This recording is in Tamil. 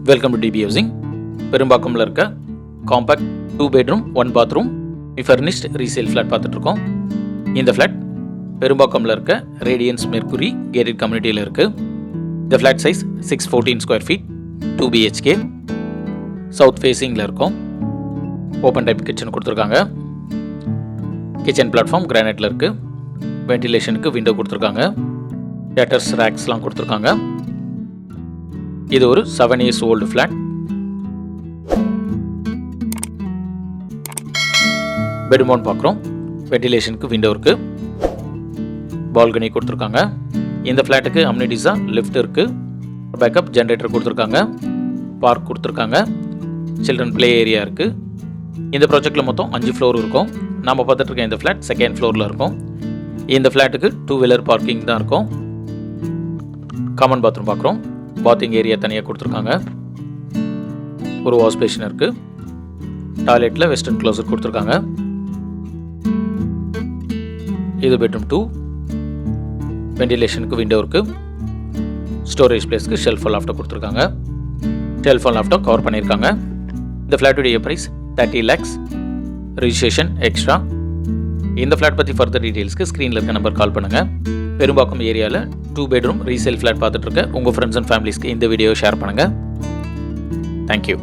Welcome to DP housing. பெரும்பாக்கம்ல இருக்க compact 2 bedroom 1 bathroom furnished resale flat பார்த்துட்ருக்கோம். இந்த ஃப்ளாட் பெரும்பாக்கம்ல இருக்க ரேடியன்ஸ் மெர்க்குரி கேட்டட் கம்யூனிட்டியில் இருக்குது. இந்த flat size 614 square feet 2 BHK. South ஃபேஸிங்கில் இருக்கும். ஓப்பன் டைப் கிச்சன் கொடுத்துருக்காங்க. கிச்சன் பிளாட்ஃபார்ம் கிரானைட்டில் இருக்குது. வென்டிலேஷனுக்கு விண்டோ கொடுத்துருக்காங்க. ஷட்டர்ஸ் ரேக்ஸ்லாம் கொடுத்துருக்காங்க. இது ஒரு 7 years old flat. Bedroom one பார்க்குறோம். வென்டிலேஷனுக்கு விண்டோ இருக்குது. பால்கனி கொடுத்துருக்காங்க. இந்த ஃப்ளாட்டுக்கு அம்யூனிட்டிஸாக லிஃப்ட் இருக்குது. பேக்கப் ஜென்ரேட்டர் கொடுத்துருக்காங்க. பார்க் கொடுத்துருக்காங்க. சில்ட்ரன் ப்ளே ஏரியா இருக்குது. இந்த ப்ராஜெக்டில் மொத்தம் 5 ஃப்ளோர் இருக்கும். நாம் பார்த்துட்டு இருக்க இந்த ஃப்ளாட் 2nd ஃப்ளோரில் இருக்கும். இந்த ஃப்ளாட்டுக்கு 2-wheeler பார்க்கிங் தான் இருக்கும். காமன் பாத்ரூம் பார்க்குறோம். பாத்திங் ஏரியா தனியாக கொடுத்துருக்காங்க. ஒரு வாஷ் பேஷன் இருக்குது. டாய்லெட்டில் வெஸ்டர்ன் க்ளோசர் கொடுத்துருக்காங்க. இது பெட்ரூம் 2. வென்டிலேஷனுக்கு விண்டோ இருக்குது. ஸ்டோரேஜ் பிளேஸ்க்கு ஷெல்ஃப் லாஃப்ட் கொடுத்துருக்காங்க. ஷெல்ஃப் லாஃப்ட்டை கவர் பண்ணியிருக்காங்க. இந்த ஃப்ளாட்டுடைய ப்ரைஸ் 30 lakhs. Registration extra. இந்த ஃப்ளாட் பற்றி ஃபர்தர் டீட்டெயில்ஸ்க்கு ஸ்க்ரீனில் இருக்க நம்பர் கால் பண்ணுங்கள். பெரும்பாக்கம் ஏரியாவில் 2 bedroom ரீசேல் ஃப்ளாட் பார்த்துட்டு இருக்க உங்கள் ஃப்ரெண்ட்ஸ் அண்ட் ஃபேமிலிஸ்க்கு இந்த வீடியோ ஷேர் பண்ணுங்கள். தேங்க்யூ.